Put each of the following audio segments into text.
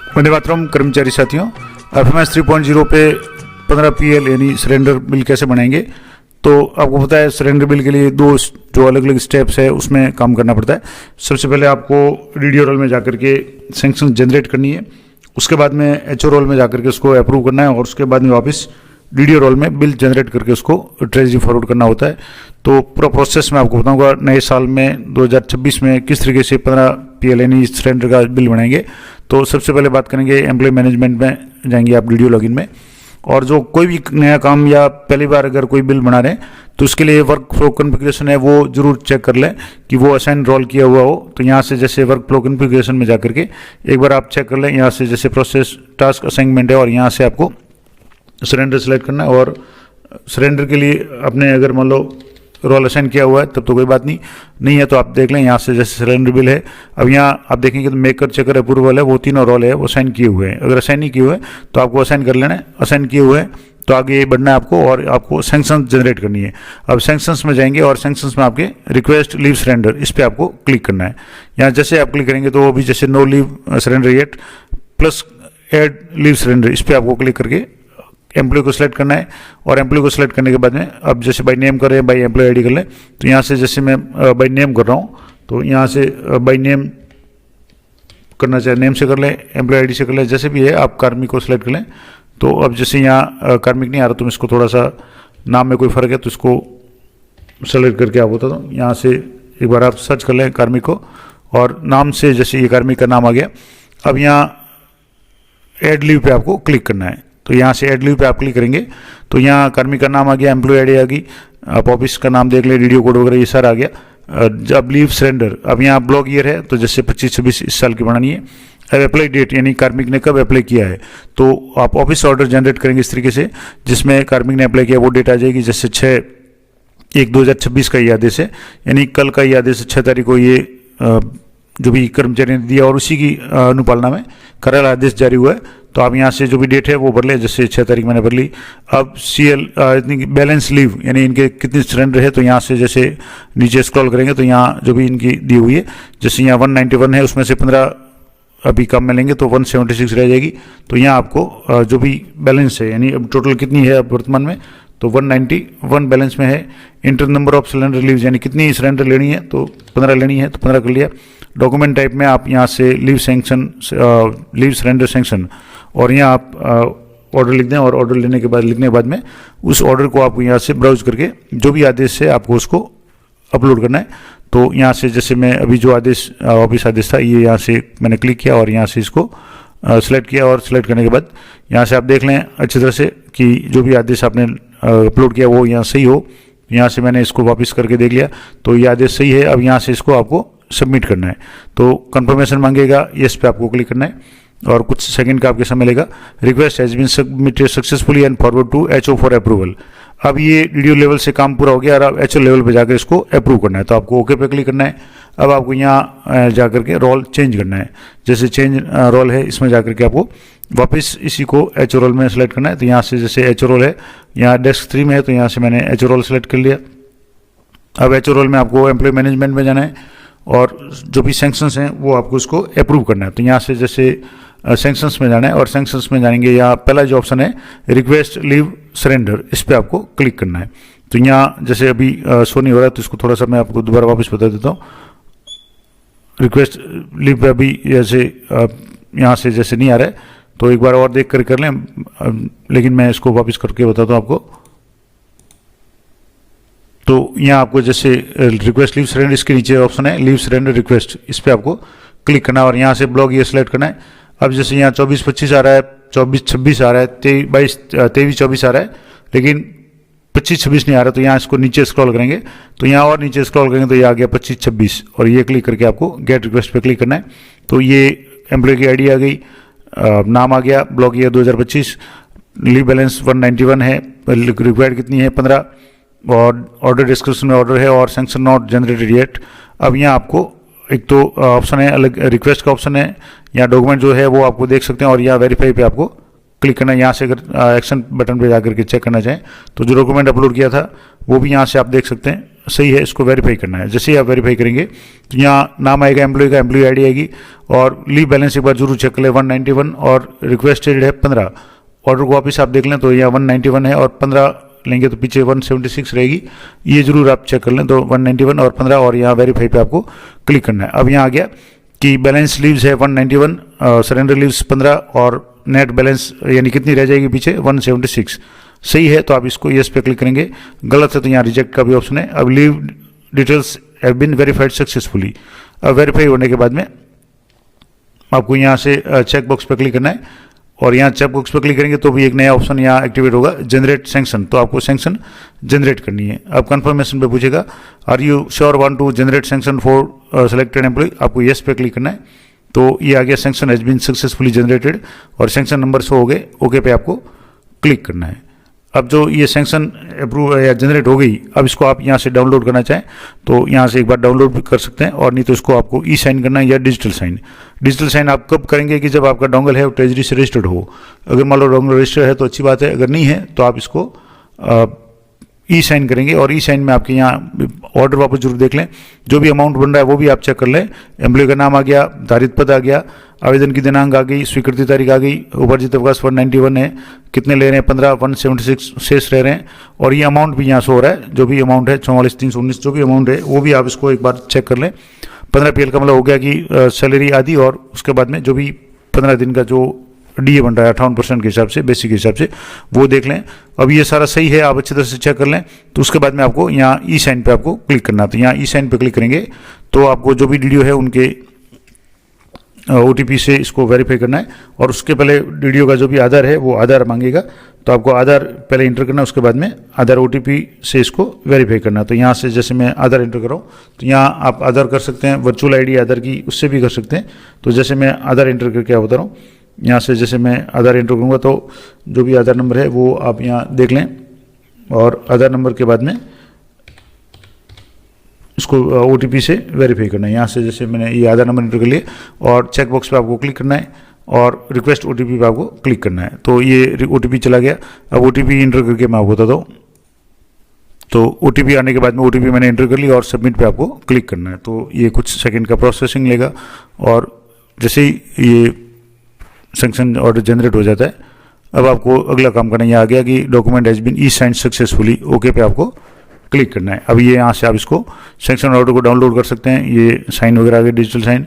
वंदे मातरम कर्मचारी साथियों, परफॉर्मेंस 3.0 पे 15 PL यानी सरेंडर बिल कैसे बनाएंगे। तो आपको पता है सरेंडर बिल के लिए दो जो अलग अलग स्टेप्स है उसमें काम करना पड़ता है। सबसे पहले आपको रीडियो रोल में जाकर के सैंक्शन जनरेट करनी है, उसके बाद में HO रोल में जाकर के उसको अप्रूव करना है और उसके बाद में वापस वीडियो रोल में बिल जनरेट करके उसको ट्रेजरी फॉरवर्ड करना होता है। तो पूरा प्रोसेस मैं आपको बताऊंगा नए साल में 2026 में किस तरीके से 15 PL यानी सरेंडर का बिल बनाएंगे। तो सबसे पहले बात करेंगे एम्प्लॉय मैनेजमेंट में जाएंगे आप वीडियो लॉगिन में, और जो कोई भी नया काम या पहली बार अगर कोई बिल बना रहे हैं तो उसके लिए वर्क फ्लो कॉन्फ़िगरेशन है वो जरूर चेक कर लें कि वो असाइन रोल किया हुआ हो। तो यहाँ से जैसे वर्क फ्लो कॉन्फ़िगरेशन में जाकर के एक बार आप चेक कर लें, यहाँ से जैसे प्रोसेस टास्क असाइनमेंट है और यहाँ से आपको सरेंडर सेलेक्ट करना है। और सरेंडर के लिए आपने अगर मान लो रोल असाइन किया हुआ है तब तो कोई बात नहीं है तो आप देख लें यहाँ से जैसे सरेंडर बिल है। अब यहाँ आप देखेंगे तो मेकर चेकर अप्रूवल है, वो तीनों रोल है वो असाइन किए हुए हैं। अगर असाइन नहीं किए हुए तो आपको असाइन कर लेना है, असाइन किए हुए हैं तो आगे बढ़ना है आपको और आपको सैंक्शन जनरेट करनी है। अब सैंक्शंस में जाएंगे और सैंक्शंस में आपके रिक्वेस्ट लीव सरेंडर इस पर आपको क्लिक करना है। यहाँ जैसे आप क्लिक करेंगे तो अभी जैसे no leave surrender yet plus add leave surrender इस पर आपको क्लिक करके एम्प्लॉय को सिलेक्ट करना है। और एम्प्लॉय को सिलेक्ट करने के बाद में अब जैसे बाई नेम कर रहे हैं बाई एम्प्लॉय आईडी कर लें। तो यहाँ से जैसे मैं बाई नेम कर रहा हूँ तो यहाँ से बाई नेम करना चाहे नेम से कर लें, एम्प्लॉय आईडी से कर लें, जैसे भी है आप कार्मिक को सिलेक्ट कर लें। तो अब जैसे यहाँ कार्मिक नहीं आ रहा तो मैं इसको थोड़ा सा नाम में कोई फ़र्क है तो इसको सेलेक्ट करके आप बता दो। यहाँ से एक बार आप सर्च कर लें कार्मिक को और नाम से जैसे ये कार्मिक का नाम आ गया। अब यहाँ एड लीव पे आपको क्लिक करना है। तो यहाँ से एड लीव पे आप क्लिक करेंगे तो यहाँ कार्मिक का नाम आ गया, एम्प्लॉय आईडी आ गई, आप ऑफिस का नाम देख ले, रेडियो कोड वगैरह ये सारा आ गया। जब लीव सरेंडर अब यहाँ ब्लॉक ईयर है तो जैसे 25-26 इस साल की बनानी है। अब अप्लाई डेट यानी कार्मिक ने कब अप्लाई किया है तो आप ऑफिस ऑर्डर जनरेट करेंगे इस तरीके से जिसमें कार्मिक ने अप्लाई किया वो डेट आ जाएगी। जैसे 6/1/2026 का ये आदेश है, यानी कल का ये आदेश 6 तारीख को ये जो भी कर्मचारी ने दिया और उसी की अनुपालना में करार आदेश जारी हुआ है। तो आप यहाँ से जो भी डेट है वो भर ले, जैसे 6 तारीख मैंने भर ली। अब CL इतनी बैलेंस लीव यानी इनके कितने सरेंडर है तो यहाँ से जैसे नीचे स्क्रॉल करेंगे तो यहाँ जो भी इनकी दी हुई है जैसे यहाँ 191 है उसमें से 15 अभी कम में लेंगे तो 176 रह जाएगी। तो यहाँ आपको जो भी बैलेंस है यानी अब टोटल कितनी है अब वर्तमान में तो 191 बैलेंस में है। Inter number of cylinder leave यानी कितनी सिलेंडर लेनी है तो 15 लेनी है तो 15 कर लिया। डॉक्यूमेंट टाइप में आप यहाँ से leave sanction leave surrender sanction और यहाँ आप ऑर्डर लिख दें और ऑर्डर लेने के बाद लिखने के बाद में उस ऑर्डर को आपको यहाँ से ब्राउज करके जो भी आदेश है आपको उसको अपलोड करना है। तो यहाँ से जैसे मैं अभी जो आदेश ऑफिस आदेश था ये यहाँ से मैंने क्लिक किया और यहाँ से इसको सेलेक्ट किया और सेलेक्ट करने के बाद यहाँ से आप देख लें अच्छी तरह से कि जो भी आदेश आपने अपलोड किया वो यहाँ सही हो। यहाँ से मैंने इसको वापस करके देख लिया तो ये आदेश सही है। अब यहाँ से इसको आपको सबमिट करना है तो कंफर्मेशन मांगेगा, यस पे आपको क्लिक करना है और कुछ सेकंड का आपके समय लेगा। Request has been submitted successfully and forward to HO for approval. अब ये वीडियो लेवल से काम पूरा हो गया और अब HO लेवल पे जाकर इसको अप्रूव करना है तो आपको ओके पे क्लिक करना है। अब आपको यहाँ जाकर के रोल चेंज करना है, जैसे चेंज रोल है इसमें जाकर के आपको वापस इसी को HO रोल में सेलेक्ट करना है। तो यहाँ से जैसे HO रोल है यहाँ डेस्क 3 में है तो यहाँ से मैंने HO रोल सेलेक्ट कर लिया। अब HO रोल में आपको एम्प्लॉय मैनेजमेंट में जाना है और जो भी सैंक्शंस हैं वो आपको उसको अप्रूव करना है। तो यहाँ से जैसे सैंक्शंस में जाना है और सैंक्शंस में जाएंगे यहाँ पहला जो ऑप्शन है रिक्वेस्ट लीव सरेंडर इस पर आपको क्लिक करना है। तो यहाँ जैसे अभी शो नहीं हो रहा है तो इसको थोड़ा सा मैं आपको दोबारा वापस बता देता हूँ। रिक्वेस्ट लीव पे अभी जैसे यहाँ से जैसे नहीं आ रहा है तो एक बार और देख कर लें, लेकिन मैं इसको वापस करके बताता हूँ आपको। तो यहाँ आपको जैसे रिक्वेस्ट लीव सरेंडर इसके नीचे ऑप्शन है लीव सरेंडर रिक्वेस्ट इस पर आपको क्लिक करना है और यहाँ से ब्लॉक ये सेलेक्ट करना है। अब जैसे यहाँ 24-25 आ रहा है, 24-26 आ रहा है, 23-24 आ रहा है, लेकिन 25-26 नहीं आ रहा तो यहाँ इसको नीचे स्क्रॉल करेंगे तो यहाँ और नीचे स्क्रॉल करेंगे तो ये आ गया 25-26 और ये क्लिक करके आपको गेट रिक्वेस्ट पे क्लिक करना है। तो ये एम्प्लॉय की आईडी आ गई, नाम आ गया, ब्लॉक ईयर 2025, लीव बैलेंस 191 है, रिक्वायर्ड कितनी है 15 और ऑर्डर डिस्क्रिप्शन में ऑर्डर है और सैंक्शन नॉट जनरेटेड येट। अब यहाँ आपको एक तो ऑप्शन है अलग रिक्वेस्ट का ऑप्शन है, यहाँ डॉक्यूमेंट जो है वो आपको देख सकते हैं और यहाँ वेरीफाई पे आपको क्लिक करना है। यहाँ से अगर एक्शन बटन पे जाकर के चेक करना चाहें तो जो डॉक्यूमेंट अपलोड किया था वो भी यहाँ से आप देख सकते हैं सही है, इसको वेरीफाई करना है। जैसे ही आप वेरीफाई करेंगे तो यहाँ नाम आएगा एम्प्लॉय का, एम्प्लॉय आईडी आएगी और लीव बैलेंस एक बार जरूर चेक कर ले 191 और रिक्वेस्टेड है 15। ऑर्डर को वापस आप देख लें तो यहाँ 191 है और 15 लेंगे तो पीछे 176 रहेगी, ये जरूर आप चेक कर लें। तो 191 और 15 और यहाँ वेरीफाई पे आपको क्लिक करना है। अब यहाँ आ गया कि बैलेंस लीव्स है 191, सरेंडर लीव्स 15 और नेट बैलेंस यानी कितनी रह जाएगी पीछे 176। सही है तो आप इसको यस पे क्लिक करेंगे, गलत है तो यहाँ रिजेक्ट का भी ऑप्शन है। अब leave details have been verified successfully. अब वेरीफाई होने के बाद में आपको यहाँ से चेक बॉक्स पर क्लिक करना है और यहाँ चेक बॉक्स पर क्लिक करेंगे तो भी एक नया ऑप्शन यहाँ एक्टिवेट होगा, जनरेट सैंक्शन। तो आपको सैंक्शन जनरेट करनी है। अब कंफर्मेशन पे पूछेगा are you sure want to generate sanction for selected employ, आपको यस पे क्लिक करना है। तो ये आ गया sanction has been successfully generated और सैंक्शन नंबर शो हो गए, ओके पे आपको क्लिक करना है। अब जो ये सैंक्शन अप्रूव या जनरेट हो गई, अब इसको आप यहाँ से डाउनलोड करना चाहें तो यहाँ से एक बार डाउनलोड भी कर सकते हैं और नहीं तो इसको आपको ई साइन करना है या डिजिटल साइन। डिजिटल साइन आप कब करेंगे कि जब आपका डोंगल है वो ट्रेजरी से रजिस्टर्ड हो। अगर मान लो डोंगल रजिस्टर्ड है तो अच्छी बात है, अगर नहीं है तो आप इसको ई साइन करेंगे और ई साइन में आपके यहाँ ऑर्डर वापस जरूर देख लें, जो भी अमाउंट बन रहा है वो भी आप चेक कर लें। एम्प्लॉय का नाम आ गया, धारित पद आ गया, आवेदन की दिनांक आ गई, स्वीकृति तारीख आ गई, उपार्जित अवकाश 191 है, कितने ले रहे हैं 15, 176 शेष रह रहे हैं और ये अमाउंट भी यहाँ से हो रहा है। जो भी अमाउंट है 44,319 जो भी अमाउंट है वो भी आप इसको एक बार चेक कर लें। 15 PL का मतलब हो गया कि सैलरी आदि और उसके बाद में जो भी 15 दिन का जो डीए बन रहा है 58% के हिसाब से, बेसिक के हिसाब से, वो देख लें। अब ये सारा सही है, आप अच्छी तरह से चेक कर लें तो उसके बाद में आपको यहाँ ई साइन पे आपको क्लिक करना है। तो यहाँ ई साइन पे क्लिक करेंगे तो आपको जो भी डीडीओ है उनके OTP से इसको वेरीफाई करना है और उसके पहले डीडीओ का जो भी आधार है वो आधार मांगेगा, तो आपको आधार पहले इंटर करना है, उसके बाद में आधार OTP से इसको वेरीफाई करना है। तो यहाँ से जैसे मैं आधार इंटर कर रहा हूँ तो यहाँ आप आधार कर सकते हैं, वर्चुअल आईडी आधार की उससे भी कर सकते हैं। तो जैसे मैं आधार इंटर करके बता रहा हूँ, यहाँ से जैसे मैं आधार इंटर करूँगा तो जो भी आधार नंबर है वो आप यहाँ देख लें और आधार नंबर के बाद में इसको OTP से वेरीफाई करना है। यहाँ से जैसे मैंने ये आधार नंबर इंटर कर लिए और चेक बॉक्स पे आपको क्लिक करना है और रिक्वेस्ट OTP पे आपको क्लिक करना है। तो ये OTP चला गया। अब OTP इंटर करके मैं आपको बताता हूँ। तो OTP आने के बाद में OTP मैंने इंटर कर लिया और सबमिट पे आपको क्लिक करना है। तो ये कुछ सेकंड का प्रोसेसिंग लेगा और जैसे ही ये सैंक्शन ऑर्डर जनरेट हो जाता है, अब आपको अगला काम करना है। यहाँ आ गया कि document has been e signed successfully, okay पे आपको क्लिक करना है। अब ये यहाँ से आप इसको सैंक्शन ऑर्डर को डाउनलोड कर सकते हैं। ये साइन वगैरह आ गए, डिजिटल साइन,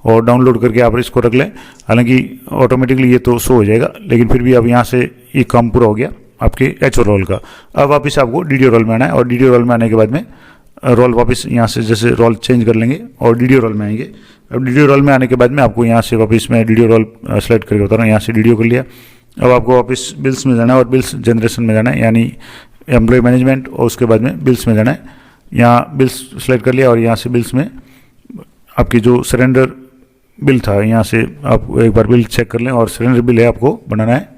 और डाउनलोड करके आप इसको रख लें। हालांकि ऑटोमेटिकली ये तो शो हो जाएगा, लेकिन फिर भी अब यहाँ से ये काम पूरा हो गया आपके एचओ रोल का। अब वापस आपको डीडीओ रोल में आना है और डीडीओ रोल में आने के बाद में रोल वापस यहाँ से जैसे रोल चेंज कर लेंगे और डीडीओ रोल में आएंगे। अब डीडीओ रोल में आने के बाद में आपको यहाँ से वापस मैं डीडीओ रोल सेलेक्ट करके बता रहा हूँ। यहाँ से डीडीओ कर लिया। अब आपको वापस बिल्स में जाना है और बिल्स जनरेशन में जाना है, यानी एम्प्लॉय मैनेजमेंट, और उसके बाद में बिल्स में जाना है। यहाँ बिल्स सेलेक्ट कर लिया और यहाँ से बिल्स में आपकी जो सरेंडर बिल था, यहाँ से आप एक बार बिल चेक कर लें और सरेंडर बिल है आपको बनाना है।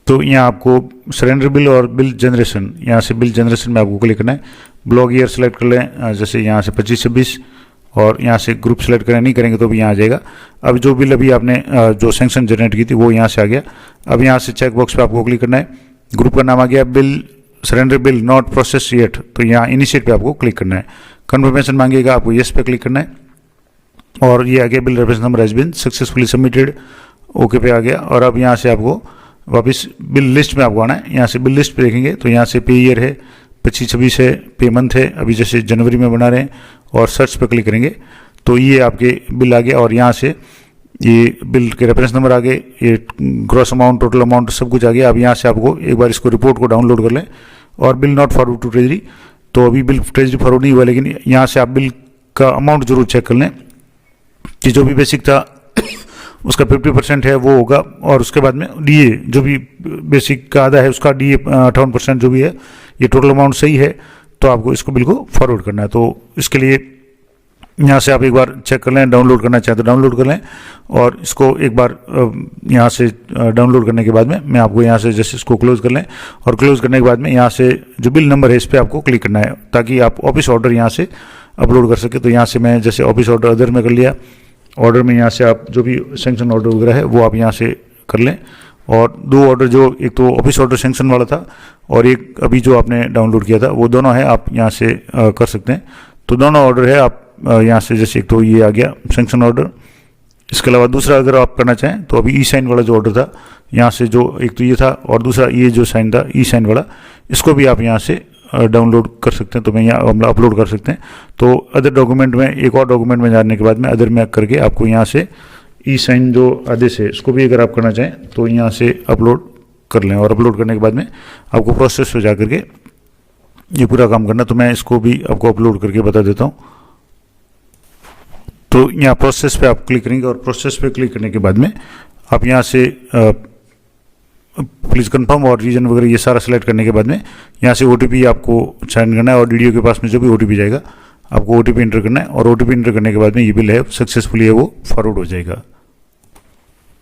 तो यहाँ आपको सरेंडर बिल और बिल जनरेशन, यहाँ से बिल जनरेशन में आपको क्लिक करना है। ब्लॉक ईयर सेलेक्ट कर लें, जैसे यहाँ से 25-26, और यहाँ से ग्रुप सेलेक्ट करें, नहीं करेंगे तो भी यहाँ आ जाएगा। अब जो बिल अभी आपने जो सैंक्शन जनरेट की थी वो यहाँ से आ गया। अब यहाँ से चेक बॉक्स पे आपको क्लिक करना है। ग्रुप का नाम आ गया bill, surrender bill not process yet, तो यहाँ इनिशिएट पे आपको क्लिक करना है। कन्फर्मेशन मांगेगा, आपको येस पे क्लिक करना है और ये आ गया bill reference number has been successfully submitted, okay पे आ गया। और अब यहाँ से आपको वापस बिल लिस्ट में आपको आना है। यहाँ से बिल लिस्ट पे देखेंगे तो यहाँ से पे ईयर है, 25-26 है, पे मंथ है, अभी जैसे जनवरी में बना रहे हैं, और सर्च पे क्लिक करेंगे तो ये आपके बिल आ गया। और यहाँ से ये बिल के रेफरेंस नंबर आ गए, ये ग्रॉस अमाउंट, टोटल अमाउंट सब कुछ आ गया। अब यहाँ से आपको एक बार इसको रिपोर्ट को डाउनलोड कर लें और bill not forward to treasury, तो अभी बिल ट्रेजरी फॉरवर्ड नहीं हुआ, लेकिन यहाँ से आप बिल का अमाउंट जरूर चेक कर लें कि जो भी बेसिक था उसका 50% है वो होगा, और उसके बाद में डीए जो भी बेसिक का आधा है उसका डीए 58% जो भी है, ये टोटल अमाउंट सही है, तो आपको इसको बिल को फॉरवर्ड करना है। तो इसके लिए यहाँ से आप एक बार चेक कर लें, डाउनलोड करना चाहें तो डाउनलोड कर लें, और इसको एक बार यहाँ से डाउनलोड करने के बाद में मैं आपको यहाँ से जैसे इसको क्लोज कर लें, और क्लोज करने के बाद में यहाँ से जो बिल नंबर है इस पर आपको क्लिक करना है ताकि आप ऑफिस ऑर्डर यहाँ से अपलोड कर सके। तो यहाँ से मैं जैसे ऑफिस ऑर्डर अदर में कर लिया, ऑर्डर में यहाँ से आप जो भी सैंक्शन ऑर्डर वगैरह है वो आप यहाँ से कर लें। और 2 ऑर्डर जो, एक तो ऑफिस ऑर्डर सेंक्शन वाला था और एक अभी जो आपने डाउनलोड किया था, वो दोनों है आप यहाँ से कर सकते हैं। तो दोनों ऑर्डर है आप यहाँ से, जैसे एक तो ये आ गया सेंक्शन ऑर्डर, इसके अलावा दूसरा अगर आप करना चाहें तो अभी ई साइन वाला जो ऑर्डर था यहाँ से, जो एक तो ये था और दूसरा ये जो साइन था ई साइन वाला, इसको भी आप यहाँ से डाउनलोड कर सकते हैं। तो मैं यहाँ अपलोड कर सकते हैं। तो अदर डॉक्यूमेंट में, एक और डॉक्यूमेंट में जाने के बाद में अदर में करके आपको यहाँ से ई साइन जो आदेश है इसको भी अगर आप करना चाहें तो यहाँ से अपलोड कर लें। और अपलोड करने के बाद में आपको प्रोसेस पे जा करके ये पूरा काम करना। तो मैं इसको भी आपको अपलोड करके बता देता हूँ। तो यहाँ प्रोसेस पे आप क्लिक करेंगे और प्रोसेस पे क्लिक करने के बाद में आप यहाँ से प्लीज़ कंफर्म और रीजन वगैरह ये सारा सेलेक्ट करने के बाद में यहाँ से OTP आपको साइन करना है और DDO के पास में जो भी OTP जाएगा आपको OTP इंटर करना है। और OTP इंटर करने के बाद में ये बिल है सक्सेसफुली है वो फॉरवर्ड हो जाएगा।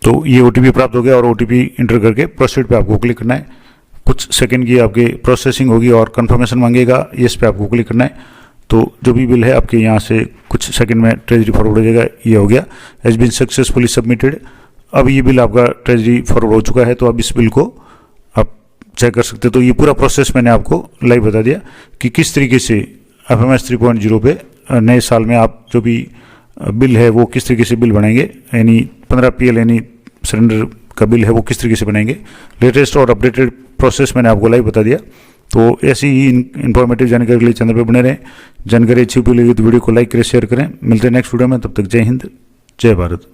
तो ये OTP प्राप्त हो गया और OTP इंटर करके प्रोसीड पे आपको क्लिक करना है। कुछ सेकंड की आपके प्रोसेसिंग होगी और कंफर्मेशन मांगेगा, येस पे आपको क्लिक करना है। तो जो भी बिल है आपके यहाँ से कुछ सेकंड में ट्रेजरी फॉरवर्ड हो जाएगा। ये हो गया, हैज़ बीन सक्सेसफुली सबमिटेड। अब ये बिल आपका ट्रेजरी फॉरवर्ड हो चुका है। तो अब इस बिल को आप चेक कर सकते हैं। तो ये पूरा प्रोसेस मैंने आपको लाइव बता दिया कि किस तरीके से FMS 3.0 पे नए साल में आप जो भी बिल है वो किस तरीके से बिल बनाएंगे, यानी 15 PL यानी सरेंडर का बिल है वो किस तरीके से बनाएंगे। लेटेस्ट और अपडेटेड प्रोसेस मैंने आपको लाइव बता दिया। तो ऐसी ही इन्फॉर्मेटिव जानकारी के लिए चैनल पर बने रहें। जानकारी अच्छी लगी तो वीडियो को लाइक करें, शेयर करें। मिलते हैं नेक्स्ट वीडियो में, तब तक जय हिंद, जय भारत।